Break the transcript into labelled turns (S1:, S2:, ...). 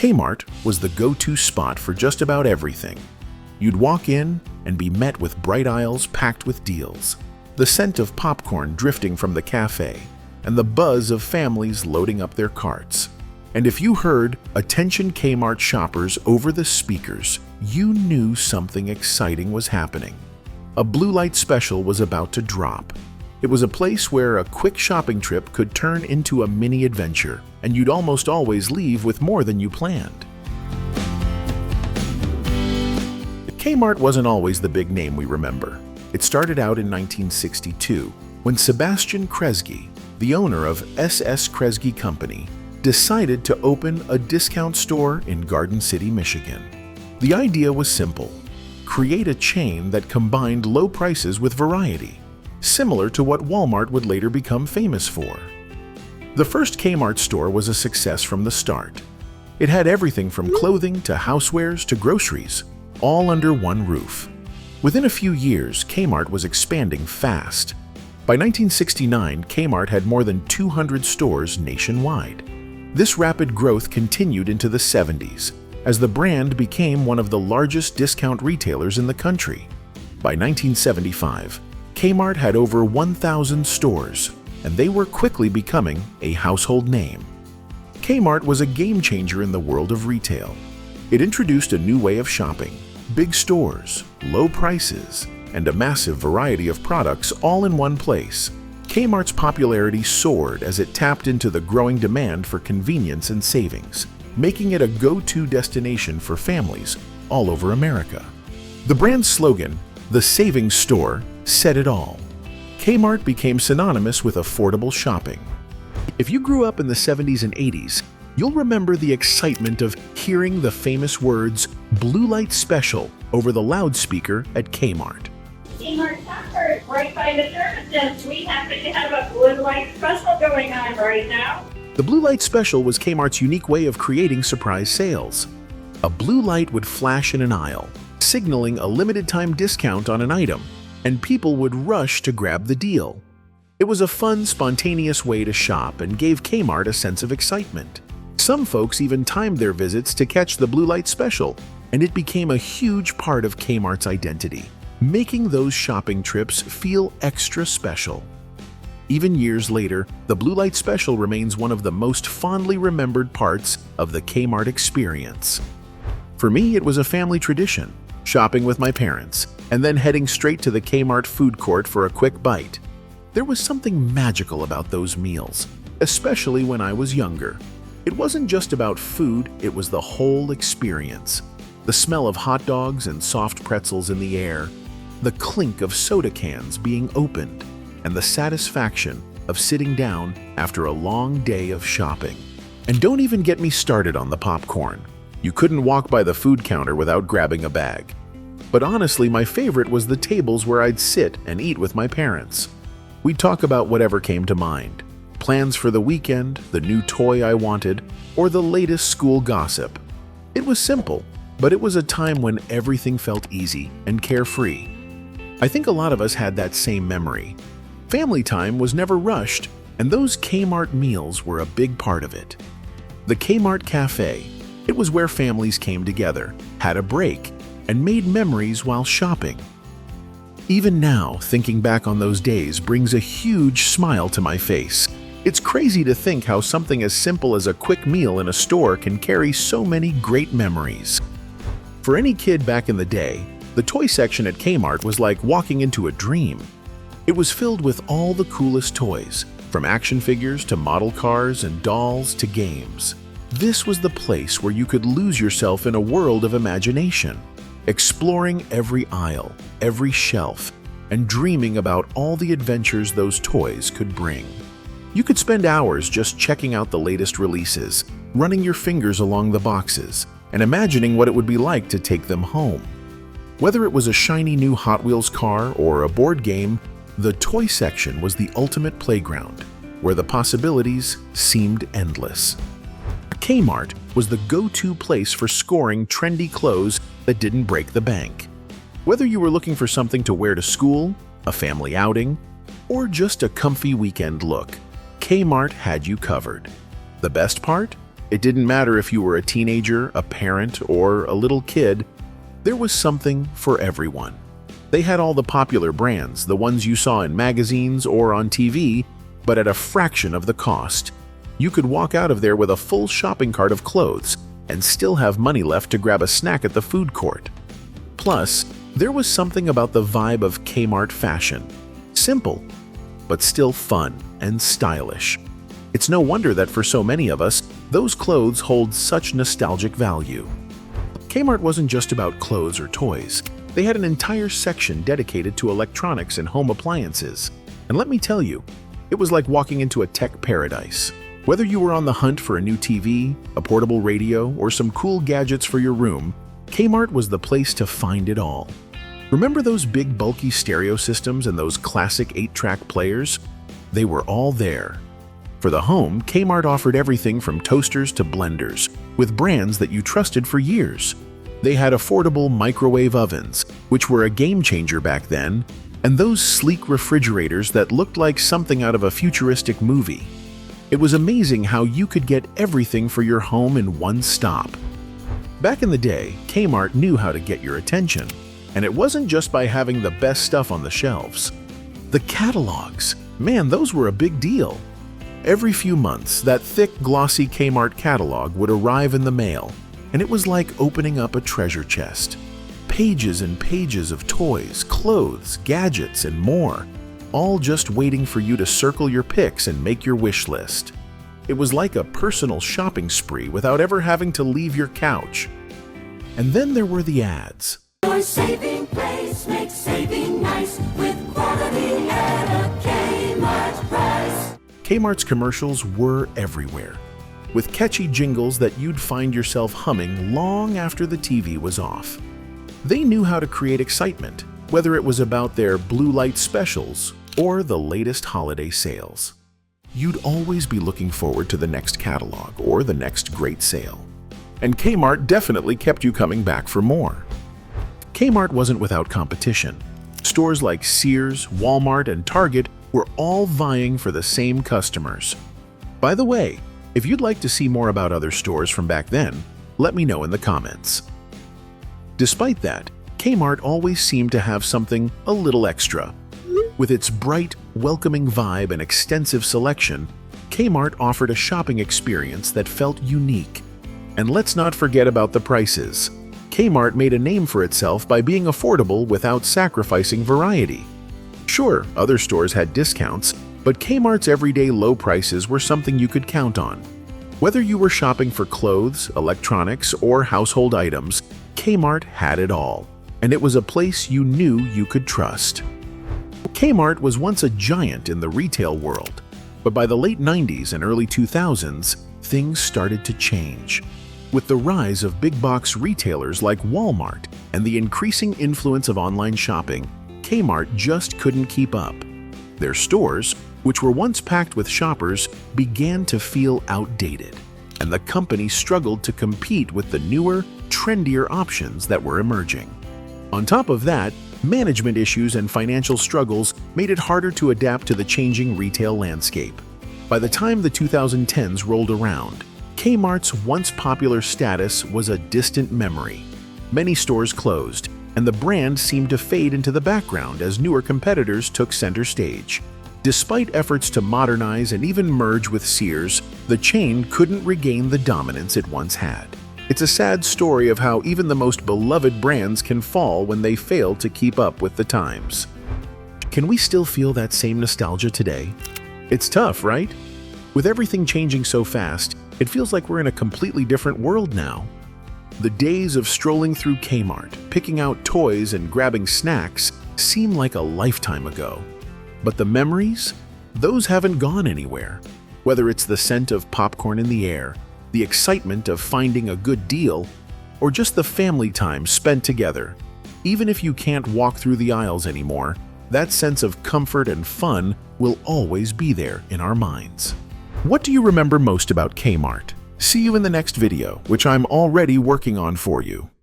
S1: Kmart was the go-to spot for just about everything. You'd walk in and be met with bright aisles packed with deals, the scent of popcorn drifting from the cafe, and the buzz of families loading up their carts. And if you heard "Attention Kmart Shoppers" over the speakers, you knew something exciting was happening. A blue light special was about to drop. It was a place where a quick shopping trip could turn into a mini adventure, and you'd almost always leave with more than you planned. Kmart wasn't always the big name we remember. It started out in 1962 when Sebastian Kresge, the owner of SS Kresge Company, decided to open a discount store in Garden City, Michigan. The idea was simple: create a chain that combined low prices with variety, similar to what Walmart would later become famous for. The first Kmart store was a success from the start. It had everything from clothing to housewares to groceries, all under one roof. Within a few years, Kmart was expanding fast. By 1969, Kmart had more than 200 stores nationwide. This rapid growth continued into the 70s, as the brand became one of the largest discount retailers in the country. By 1975, Kmart had over 1,000 stores, and they were quickly becoming a household name. Kmart was a game changer in the world of retail. It introduced a new way of shopping: big stores, low prices, and a massive variety of products all in one place. Kmart's popularity soared as it tapped into the growing demand for convenience and savings, making it a go-to destination for families all over America. The brand's slogan, "The Savings Store," said it all. Kmart became synonymous with affordable shopping. If you grew up in the 70s and 80s, you'll remember the excitement of hearing the famous words "Blue Light Special" over the loudspeaker at Kmart.
S2: Kmart Shoppers, right by the service desk. We happen to have a blue light special going on right now.
S1: The Blue Light Special was Kmart's unique way of creating surprise sales. A blue light would flash in an aisle, signaling a limited-time discount on an item, and people would rush to grab the deal. It was a fun, spontaneous way to shop and gave Kmart a sense of excitement. Some folks even timed their visits to catch the Blue Light Special, and it became a huge part of Kmart's identity, making those shopping trips feel extra special. Even years later, the Blue Light Special remains one of the most fondly remembered parts of the Kmart experience. For me, it was a family tradition, shopping with my parents, and then heading straight to the Kmart food court for a quick bite. There was something magical about those meals, especially when I was younger. It wasn't just about food, it was the whole experience. The smell of hot dogs and soft pretzels in the air, the clink of soda cans being opened, and the satisfaction of sitting down after a long day of shopping. And don't even get me started on the popcorn. You couldn't walk by the food counter without grabbing a bag. But honestly, my favorite was the tables where I'd sit and eat with my parents. We'd talk about whatever came to mind: plans for the weekend, the new toy I wanted, or the latest school gossip. It was simple, but it was a time when everything felt easy and carefree. I think a lot of us had that same memory. Family time was never rushed, and those Kmart meals were a big part of it. The Kmart Café, it was where families came together, had a break, and made memories while shopping. Even now, thinking back on those days brings a huge smile to my face. It's crazy to think how something as simple as a quick meal in a store can carry so many great memories. For any kid back in the day, the toy section at Kmart was like walking into a dream. It was filled with all the coolest toys, from action figures to model cars and dolls to games. This was the place where you could lose yourself in a world of imagination, exploring every aisle, every shelf, and dreaming about all the adventures those toys could bring. You could spend hours just checking out the latest releases, running your fingers along the boxes, and imagining what it would be like to take them home. Whether it was a shiny new Hot Wheels car or a board game, the toy section was the ultimate playground, where the possibilities seemed endless. Kmart was the go-to place for scoring trendy clothes that didn't break the bank. Whether you were looking for something to wear to school, a family outing, or just a comfy weekend look, Kmart had you covered. The best part? It didn't matter if you were a teenager, a parent, or a little kid, there was something for everyone. They had all the popular brands, the ones you saw in magazines or on TV, but at a fraction of the cost. You could walk out of there with a full shopping cart of clothes and still have money left to grab a snack at the food court. Plus, there was something about the vibe of Kmart fashion. Simple, but still fun and stylish. It's no wonder that for so many of us, those clothes hold such nostalgic value. Kmart wasn't just about clothes or toys. They had an entire section dedicated to electronics and home appliances. And let me tell you, it was like walking into a tech paradise. Whether you were on the hunt for a new TV, a portable radio, or some cool gadgets for your room, Kmart was the place to find it all. Remember those big bulky stereo systems and those classic 8-track players? They were all there. For the home, Kmart offered everything from toasters to blenders, with brands that you trusted for years. They had affordable microwave ovens, which were a game changer back then, and those sleek refrigerators that looked like something out of a futuristic movie. It was amazing how you could get everything for your home in one stop. Back in the day, Kmart knew how to get your attention, and it wasn't just by having the best stuff on the shelves. The catalogs, man, those were a big deal. Every few months, that thick, glossy Kmart catalog would arrive in the mail, and it was like opening up a treasure chest. Pages and pages of toys, clothes, gadgets, and more, all just waiting for you to circle your picks and make your wish list. It was like a personal shopping spree without ever having to leave your couch. And then there were the ads.
S3: Your saving place makes saving nice with quality at a Kmart price.
S1: Kmart's commercials were everywhere, with catchy jingles that you'd find yourself humming long after the TV was off. They knew how to create excitement, whether it was about their blue light specials or the latest holiday sales. You'd always be looking forward to the next catalog or the next great sale. And Kmart definitely kept you coming back for more. Kmart wasn't without competition. Stores like Sears, Walmart, and Target were all vying for the same customers. By the way, if you'd like to see more about other stores from back then, let me know in the comments. Despite that, Kmart always seemed to have something a little extra. With its bright, welcoming vibe and extensive selection, Kmart offered a shopping experience that felt unique. And let's not forget about the prices. Kmart made a name for itself by being affordable without sacrificing variety. Sure, other stores had discounts, but Kmart's everyday low prices were something you could count on. Whether you were shopping for clothes, electronics, or household items, Kmart had it all, and it was a place you knew you could trust. Kmart was once a giant in the retail world, but by the late 90s and early 2000s, things started to change. With the rise of big box retailers like Walmart and the increasing influence of online shopping, Kmart just couldn't keep up. Their stores, which were once packed with shoppers, began to feel outdated, and the company struggled to compete with the newer, trendier options that were emerging. On top of that, management issues and financial struggles made it harder to adapt to the changing retail landscape. By the time the 2010s rolled around, Kmart's once popular status was a distant memory. Many stores closed, and the brand seemed to fade into the background as newer competitors took center stage. Despite efforts to modernize and even merge with Sears, the chain couldn't regain the dominance it once had. It's a sad story of how even the most beloved brands can fall when they fail to keep up with the times. Can we still feel that same nostalgia today? It's tough, right? With everything changing so fast, it feels like we're in a completely different world now. The days of strolling through Kmart, picking out toys and grabbing snacks seem like a lifetime ago. But the memories? Those haven't gone anywhere. Whether it's the scent of popcorn in the air, the excitement of finding a good deal, or just the family time spent together. Even if you can't walk through the aisles anymore, that sense of comfort and fun will always be there in our minds. What do you remember most about Kmart? See you in the next video, which I'm already working on for you.